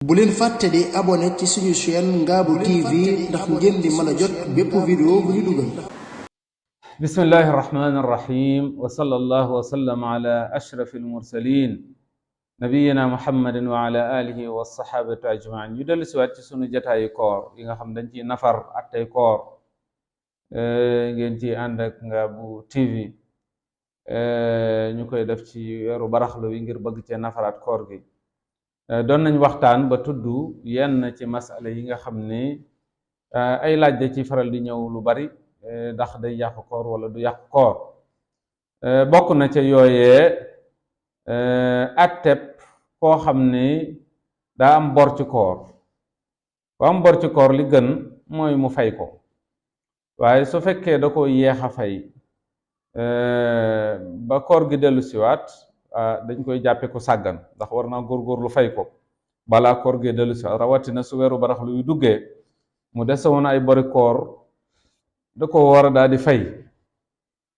bu leen fàtte di abonné ci suñu chaîne Ngabou TV ndax ngeen di mën a jot bépp vidéo bu ñu dugal. bismillahi irrahmani irrahim wa sallallahu wa sallam ala ashrafi almursalin nabiyina muhammadin wa ala alihi wa sahabati ajmain ñu dellu siwaat ci sunu jataayu koor yi nga xam dañ ciy nafar attey koor ngeen ci ànd ak Ngabou TV ñu koy def ci weeru baraxlu wi ngir bëgg cee nafaraat koor gi. doon nañ waxtaan ba tudd yenn ci masala yi nga xam ne ay laaj da ci faral di ñëw lu bari ndax day yàq koor wala du yàq koor. bokk na ca yooyee atteb koo xam ne daa am bor ci koor ku am bor ci koor li gën mooy mu fay ko, waaye su fekkee da ko yéex a fay ba koor gi dellu siwaat dañ koy jàppe ku sàggan, ndax war naa góorgóorlu fay ko balaa koor gi dellu si rawatina su weeru baraxlu yu duggee mu dese woon ay bori koor da ko war a daal di fay.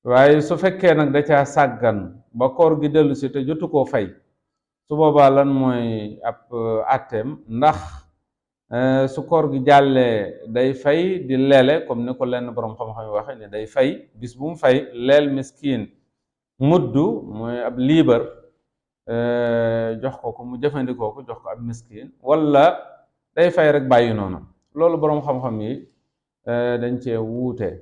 waaye su fekkee nag da caa sàggan ba koor gi dellu si te jotu koo fay, su boobaa lan mooy ab atteem? ndax su koor gi jàllee day fay di leele comme ni ko lenn borom xam-xam yi waxe ne day fay bis bu mu fay leel miskin muddu mooy ab liibar jox ko mu jëfandikoo ko, jox ko ab miskin, wala day fay rek bàyyi noonu. loolu boroom xam-xam yi dañ cee wuute.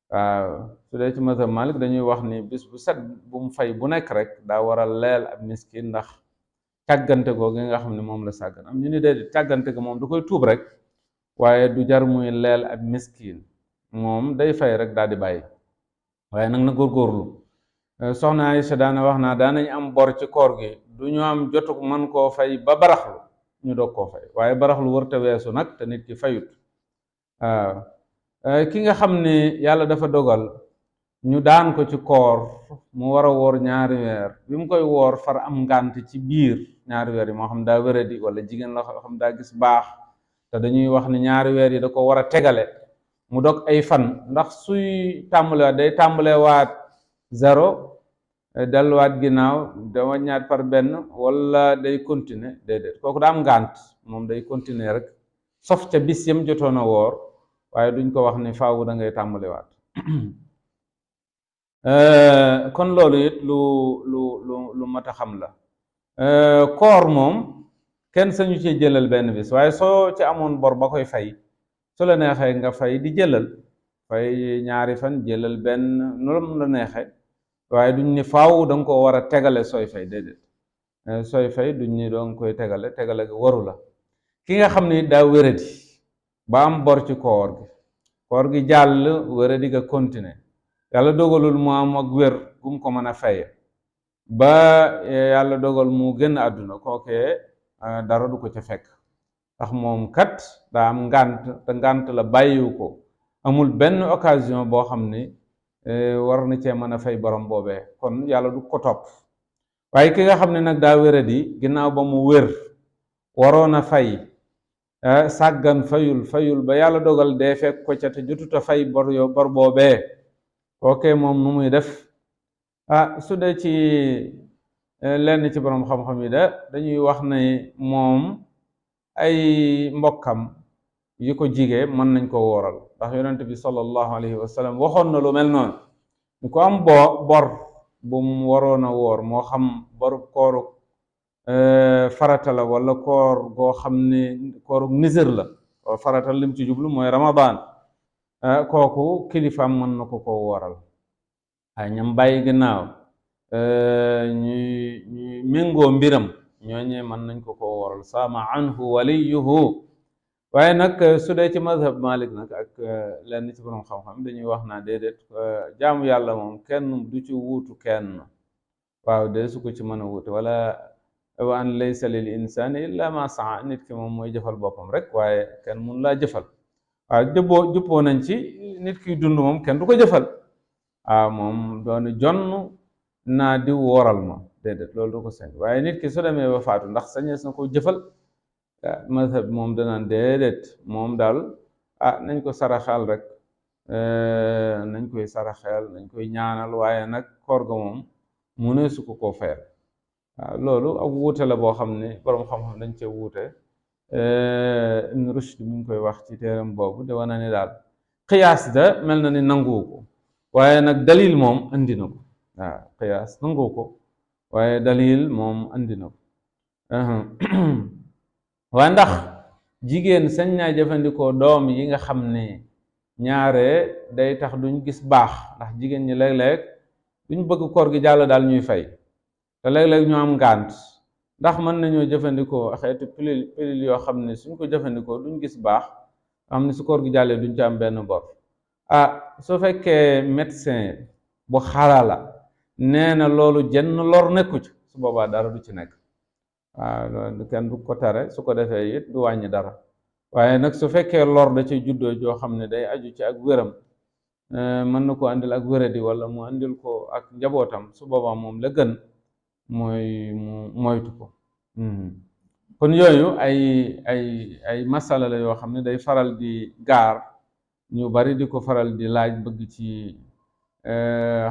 waaw su dee ci mazhab Malik dañuy wax ni bis bu set bu mu fay bu nekk rek daa war a leel ab miskin ndax càggante googu nga xam ne moom la sàggan. am ñu ni dee càggante go moom du koy tuub rek, waaye du jar muy leel ab miskin, moom day fay rek daal di bàyyi. waaye nag na góorgóorlu. soxna Aïcha daana wax naa daanañ am bor ci koor gi du ñu am jotuk mën koo fay ba baraxlu ñu doog koo fay, waaye baraxlu wërta weesu nag te nit ki fayut. waaw ki nga xam ne yàlla dafa dogal ñu daan ko ci koor mu war a woor ñaari weer, bi mu koy woor far am ngànt ci biir ñaari weer yi, moo xam daa wéradi wala jigéen la xam daa gis baax, te dañuy wax ne ñaari weer yi da ko war a tegale mu dog ay fan, ndax suy tàmbalewaat day tàmbalewaat zéro delluwaat ginnaaw da waññaat par benn, wala day continuer? déedéet, kooku daa am ngànt, moom day continuer rek sof ca bis yam jotoon a woor, waaye duñ ko wax ni faawu da ngay tàmbalewaat. kon loolu it lu mat a xam la. koor moom kenn sañu ci jëlal benn bis, waaye soo ci amoon bor ba koy fay, su la neexee nga fay di jëlal, fay ñaari fan jëlal benn, nu la neexee, waaye duñ ni faaw da nga ko war a tegale sooy fay, déedéet. sooy fay duñ ni doo nga koy tegale gi waru la. ki nga xam ni daa wéradi ba am bor ci koor gi jàll, wéradi ga continuer, yàlla dogalul mu am ak wér gum ko mën a faye ba yàlla dogal mu génn àdduna, kookee dara du ko ca fekk, ndax moom kat daa am ngànt, te ngànt la bàyyiwu ko, amul benn occasion boo xam ni war na cee mën a fay borom boobee, kon yàlla du ko topp. waaye ki nga xam ne nag daa wéradi ginnaaw ba mu wér waroon a fay, sàggan fayul ba yàlla dogal dee fekk ko ca te jotuta fay bor boobee, kookee moom nu muy def? su dee ci lenn ci borom xam-xam yi dañuy wax ne moom ay mbokkam yi ko jige mën nañ ko wooral, ndax yonent bi sallallahu alayhi wa sallam waxoon na lu mel noonu. ñu ko am bor bu mu waroon a woor, moo xam boru kooru farata la wala koor goo xam ne kooru nisër la, farata lim ci jublu mooy Ramadan, kooku kilifaam mën na ko wooral. ay ñam bàyyi ginnaaw ñuy méngoo mbiram, ñooñee mën nañ ko wooral, saama anhu waliyuhu. waaye nag su dee ci mazhab Malik nag ak lenn ci borom xam-xam dañuy wax naa déedéet, jaamu yàlla moom kenn du ci wuutu kenn, waaw dee su ko ci mën a wuute, wala wa an laysa lil insani illa ma saa, nit ki moom mooy jëfal boppam rek, waaye kenn mun laa jëfal. waaw jubboo nañ ci nit ki dund moom kenn du ko jëfal, moom doon jonn naa di wooral ma, déedéet, loolu du ko sañ. waaye nit ki su demee ba faatu ndax sañees na ko jëfal? mazhab moom danaan déedéet, moom daal nañ ko saraxal rek, nañ koy saraxel, nañ koy ñaanal, waaye nag koor ga moom mu ne su ko fayal. loolu ak wuute la boo xam ne borom xam-xam dañ cee wuute, Ibn Rushd mi ngi koy wax ci téeram boobu de wana ne daal qiyaas da mel na ni nanguwu ko waaye nag dalil moom andi na ko waaw qiyaas nanguwu ko waaye dalil moom andi na ko waaye ndax jigéen sañ naa jëfandikoo doom yi nga xam ne ñaare day tax duñ gis baax ndax jigéen ñi léeg-léeg duñ bëgg koor gi jàll daal ñuy fay te léeg-léeg ñu am ngànt ndax mën nañoo jëfandikoo xeetu pilule yoo xam ne suñ ko jëfandikoo duñ gis baax am ne su koor gi jàllee duñ ci am benn bor su fekkee médecin bu xarala nee na loolu jenn lor nekku ci su boobaa dara du ci nekk loolu kenn du ko tere su ko defee it du wàññi dara waaye nag su fekkee lor da ci juddoo joo xam ne day aju ci ak wéram mën na ko andil ak wéradi wala mu andil ko ak njabootam su boobaa moom la gën mooy mu moytu ko kon yooyu ay masala la yoo xam ne day faral di gaar ñu bari di ko faral di laaj bëgg ci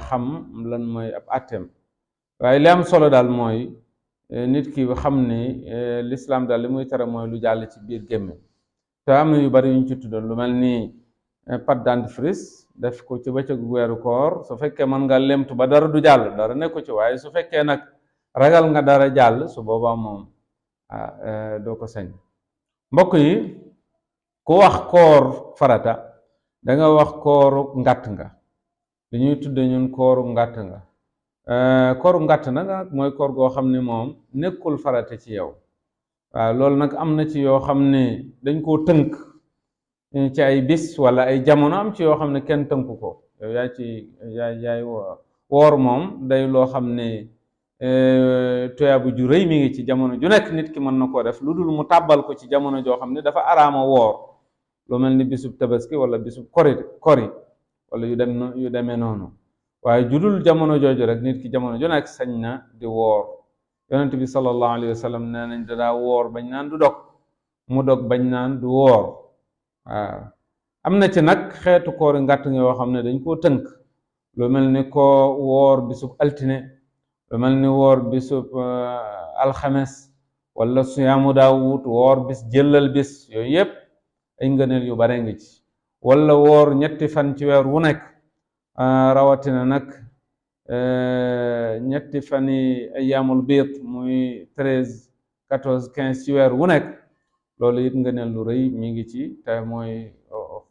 xam lan mooy ab àtteem waaye li am solo daal mooy nit ki xam ni lislaam daal li muy tere mooy lu jàll ci biir gémmiñ te am na yu bari yuñ ci tuddoon lu mel ni pâte dentifrice def ko ci bëccëgu weeru koor su fekkee mën nga lemtu ba dara du jàll dara nekku ci waaye su fekkee nag ragal nga dara jàll su boobaa moom doo ko sañ mbokk yi ku wax koor farata da nga wax kooru ngàtt nga li ñuy tudde ñun kooru ngàtt nga kooru ngàtt nag mooy koor goo xam ne moom nekkul farata ci yow waaw loolu nag am na ci yoo xam ne dañ koo tënk ci ay bis wala ay jamono am ci yoo xam ne kenn tënku ko yow yaay woor moom day loo xam ne tuyaabu ju rëy mi ngi ci jamono ju nekk nit ki mën na koo def lu dul mu tàbbal ko ci jamono joo xam ne dafa araama woor lu mel ni bisub tabaski wala bisub kori wala yu demee noonu waaye judul jamono jooju rek nit ki jamono ju nekk sañ na di woor yonent bi sallallahu alayhi wa sallam nee nañ dadaa woor bañ naan du dog mu dog bañ naan du woor waaw am na ci nag xeetu koori ngàtt nga yoo xam ne dañ koo tënk lu mel ni ko woor bisub altine lu mel ni woor bisub alxames wala suyaamu daawut woor bis jëllal bis yooyu yépp ay ngëneel yu bare ngi ci wala woor ñetti fan ci weer wu nekk rawatina nag ñetti fani ayaamul biit muy 13 14 15 ci weer wu nekk loolu it ngëneel lu rëy mi ngi ci te mooy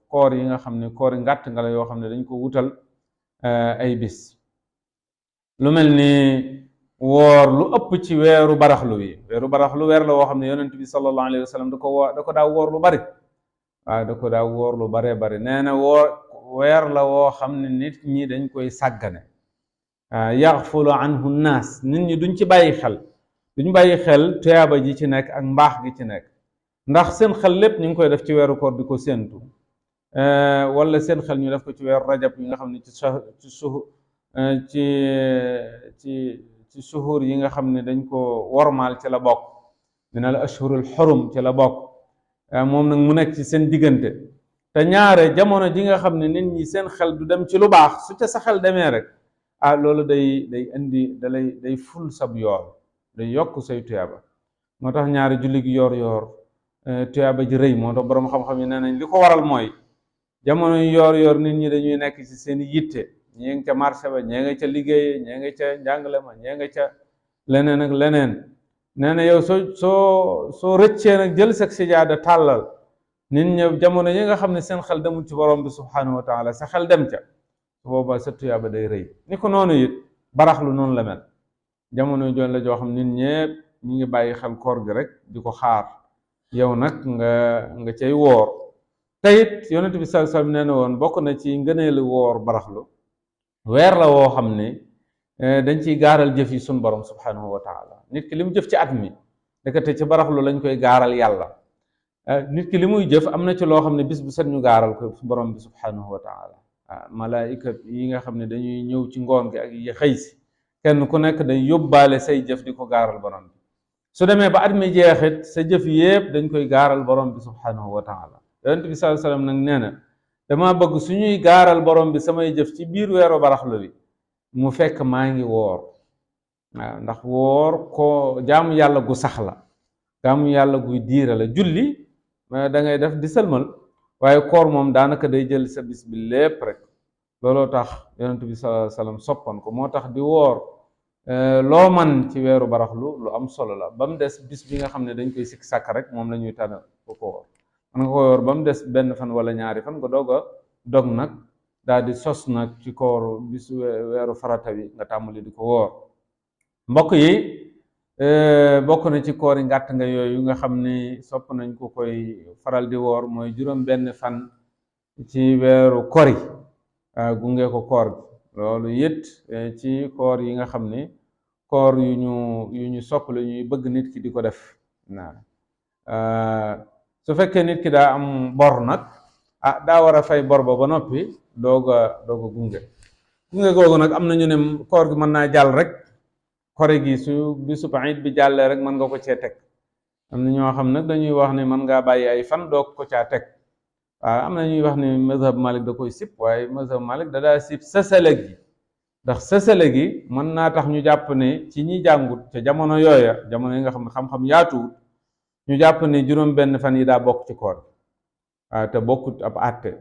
koor yi nga xam ne koori ngàtt nga la yoo xam ne dañ ko wutal ay bis lu mel ni woor lu ëpp ci weeru baraxlu wi weeru baraxlu weer la woo xam ne yonent bi sallallahu alayhi wa sallam da ko daa woor lu bari waaw da ko daa woor lu baree bari nee na weer la woo xam ne nit ñi dañ koy sàggane yaxfulu anhu naas nit ñi duñ ci bàyyi xel tuyaaba ji ci nekk ak mbaax gi ci nekk ndax seen xel lépp ñu ngi koy def ci weeru koor di ko séentu wala seen xel ñu def ko ci weeru rajab yi nga xam ne ci suhur yi nga xam ne dañ ko wormaal ci la bokk min al ashhurul xurum ci la bokk moom nag mu nekk ci seen diggante te ñaare jamono ji nga xam ne nit ñi seen xel du dem ci lu baax su ca sa xel demee rek loolu day indi day ful sab yool day yokk say tuyaaba moo tax ñaari julli gi yoor tuyaaba ji rëy moo tax boroom xam-xam yi nee nañ li ko waral mooy jamono yoor nit ñi dañuy nekk ci seen yitte ñee nga ca marché ba ñee nga ca liggéey ñee nga ca njàngale ma ñee nga ca leneen ak leneen nee na yow soo rëccee nag jël sa sijaada tàllal nit ñi jamono yi nga xam ne seen xel demul ci borom bi subhanahu wa taala sa xel dem ca su boobaa sa tuyaaba day rëy ni ko noonu it baraxlu noonu la mel jamono joon la joo xam nit ñëpp ñu ngi bàyyi xel koor gi rek di ko xaar yow nag nga cay woor te it yonent bi sallallahu alayhi wasallam nee na woon bokk na ci ngëneelu woor baraxlu weer la woo xam ne dañ ciy gaaral jëf yi sun borom subhanahu wa taala nit ki li mu jëf ci at mi ndekete ci baraxlu lañ koy gaaral yàlla nit ki li muy jëf am na ci loo xam ne bis bu set ñu gaaral ko borom bi subhanahu wa taala malaayika yi nga xam ne dañuy ñëw ci ngoon gi ak yi xëy si kenn ku nekk day yóbbaale say jëf di ko gaaral borom bi su demee ba at mi jeexit sa jëf yépp dañ koy gaaral borom bi subhanahu wa taala yonent bi sallallahu alayhi wasallam nag nee na dama bëgg suñuy gaaral borom bi samay jëf ci biir weeru baraxlu bi mu fekk maa ngi woor waaw ndax woor ko jaamu yàlla gu sax la jaamu yàlla guy diire la. julli da ngay def di sëlmal, waaye koor moom daanaka day jël sa bis bi lépp rek. looloo tax yonent bi sallallahu alayhi wasallam soppan ko. moo tax di woor loo man ci weeru baraxlu lu am solo la, ba mu des bis bi nga xam ne dañ koy sikk sàkk rek moom la ñuy tànn ko woor. man nga ko woor ba mu des benn fan wala ñaari fan nga doog a dog nag daal di sos nag ci koor bisu weeru farata wi nga tàmmali di ko woor. mbokk yi bokk na ci koor yi ngàtt nga yooyu nga xam ni sopp nañ ko koy faral di woor mooy juróom benn fan ci weeru kori gunge ko koor gi. loolu it ci koor yi nga xam ni koor yu ñu sopp la, ñuy bëgg nit ki di ko def. su fekkee nit ki daa am bor nag daa war a fay bor ba noppi doog a gunge googu nag am na ñu ne koor gi mën naa jàll rek, kori gi su bisu Iid bi jàllee rek mën nga ko cee teg. am na ñoo xam nag dañuy wax ne mën ngaa bàyyi ay fan doog ko caa teg. waaw am na ñuy wax ne mazhab Malik da koy sib, waaye mazhab Malik da daa sib sësale gi, ndax sësale gi mën naa tax ñu jàpp ne ci ñi jàngut ca jamono yooya, jamono yi nga xam ne xam-xam yaatuwut, ñu jàpp ne juróom benn fan yi daa bokk ci koor te bokkut ab àtte.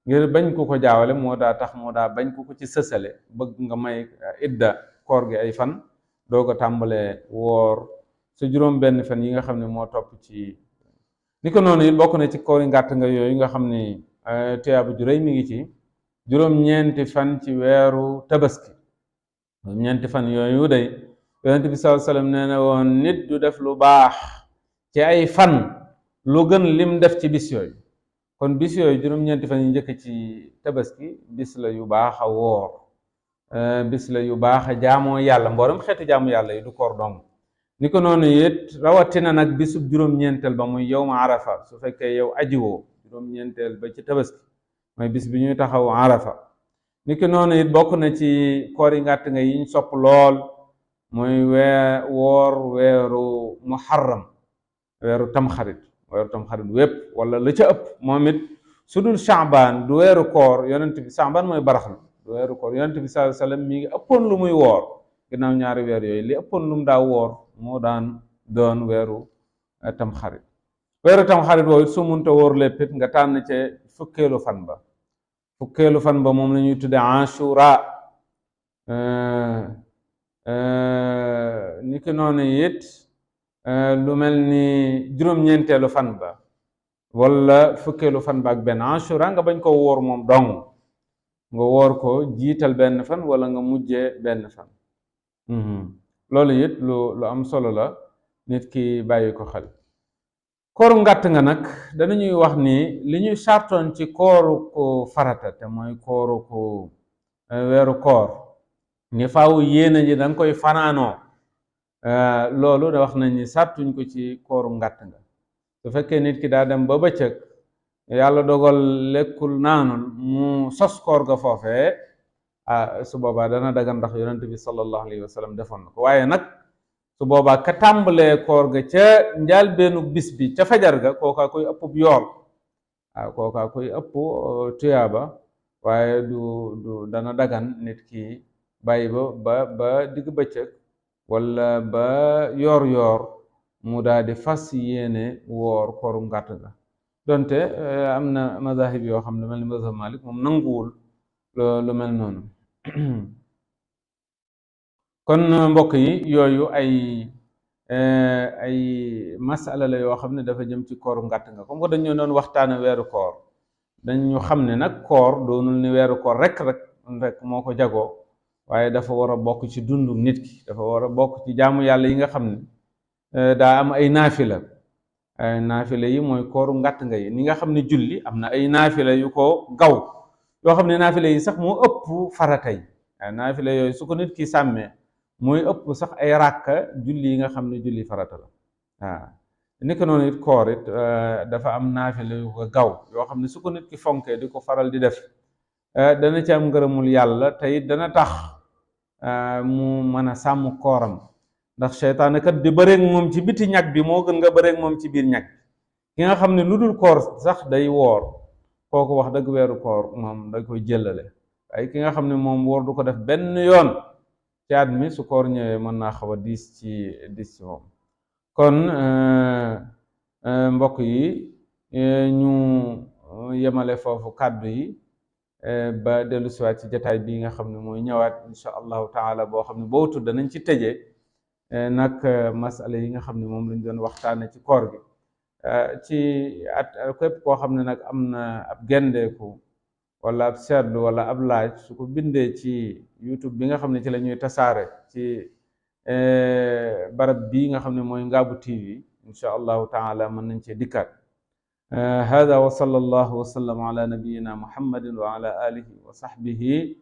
ngir bañ ko jaawale moo daa tax moo daa bañ ko ci sësale, bëgg nga may idda koor gi ay fan doo ko tàmbalee woor sa juróom benn fan yi nga xam ne moo topp ci. ni ko noonu it bokk na ci koor yi ngàtt nga yooyu nga xam ni tuyaaba ju rëy mi ngi ci juróom-ñeenti fan ci weeru tabaski. ñeenti fan yooyu day yonent bi sallallahu alayhi wasallam nee na woon nit du def lu baax ci ay fan lu gën lim def ci bis yooyu. kon bis yooyu juróom-ñeenti fan yi njëkk ci tabaski bis la yu baax a woor, bis la yu baax a jaamoo yàlla, mboolem xeeti jaamu yàlla yi du koor dong. ni ko noonu it rawatina nag bisub juróom-ñeenteel ba muy yawma arafa. su fekkee yow ajiwoo juróom-ñeenteel ba ci tabaski mooy bis bi ñuy taxaw arafa. ni ko noonu it bokk na ci koor yi ngàtt nga yiñ sopp lool mooy woor weeru muharram, weeru tamxarit wépp wala la ca ëpp. moom it su dul Sha'ban du weeru koor yonent bi, Sha'ban mooy baraxlu, du weeru koor yonent bi sallallahu alayhi wasallam mi ngi ëppoon lu muy woor ginnaaw ñaari weer yooyu. li ëppoon lu mu daa woor moo daan doon weeru tamxarit. weeru tamxarit boobu su munta wóor lépp it nga tànn ca fukkeelu fan ba moom la ñuy tudde Ashura. ni ki noonu it lu mel ni juróom-ñeenteelu fan ba wala fukkeelu fan ba ak benn. Ashura nga bañ ko wóor moom dong, nga wóor ko jiital benn fan wala nga mujjee benn fan. loolu it lu am solo la, nit ki bàyyi ko xel. kooru ngàtt nga nag danañuy wax ni li ñuy sartoon ci kooru ko farata te mooy kooru ko weeru koor ni faaw yéene ji da nga koy fanaanoo. loolu da wax nañ ni sartuñ ko ci kooru ngàtt nga. su fekkee nit ki daa dem ba bëccëg yàlla dogal lekkul naanul mu sos koor ga foofee su boobaa dana dagan ndax yonent bi sallallahu alayhi wa sallam defoon na ko. waaye nag su boobaa ka tàmbalee koor ga ca njaal beenu bis bi ca fajar ga kookaa koy ëpp yool, kookaa koy ëpp tuyaaba. waaye du dana dagan nit ki bàyyi ba digg bëccëg wala ba yoor mu daal di fas yéene woor kooru ngàtt ga. donte am na mazahib yoo xam ne mel ni mazhab Malik moom nanguwul lu mel noonu. kon mbokk yi yooyu ay masala la yoo xam ne dafa jëm ci kooru ngàtt nga. comme que dañu doon waxtaane weeru koor, dañu xam ne nag koor doonul ni weeru koor rek moo ko jagoo, waaye dafa war a bokk ci dundu nit ki, dafa war a bokk ci jaamu yàlla yi nga xam ne daa am ay naafila. naafila yi mooy kooru ngàtt nga yi. ni nga xam ne julli am na ay naafila yu ko gaw yoo xam ne naafila yi sax moo ëpp farata yi. naafila yooyu su ko nit ki sàmmee mooy ëpp sax ay ràkka julli yi nga xam ne julli farata la. ni ko noonu it koor it dafa am naafila yu ko gaw yoo xam ne su ko nit ki fonkee di ko faral di def dana ci am ngërëmul yàlla te it dana tax mu mën a sàmm kooram. ndax seytaane kat di bëreeg moom ci biti ñag bi moo gën nga bëreeg moom ci biir ñag. ki nga xam ne lu dul koor sax day woor kooku wax dëgg weeru koor moom da koy jëllale. waaye ki nga xam ne moom woor du ko def benn yoon ci at mi su koor ñëwee mën naa xaw a diis ci moom. kon mbokk yi ñu yemale foofu kàddu yi ba dellu siwaat ci jataay bii nga xam ne mooy ñëwaat insha allahu taala boo xam ne boo tudd danañ ci tëjee nag masala yi nga xam ne moom lañ doon waxtaane ci koor gi ci at képp koo xam ne nag am na ab gendeeku wala ab seetlu wala ab laaj su ko bindee ci YouTube bi nga xam ne ci la ñuy tasaare ci barab bii nga xam ne mooy Ngaabu TV insha allahu taala mën nañ cee dikkaat hada wa sallallahu wa sallam ala nabiyina muhammadin wa ala alihi wa sahbihi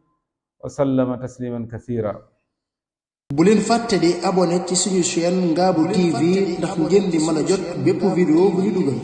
wa sallama tasliman kathira bu leen fàtte di abonné ci suñu chaîne Ngaabu TV ndax ngeen di mën a jot bépp vidéo bu ñu dugal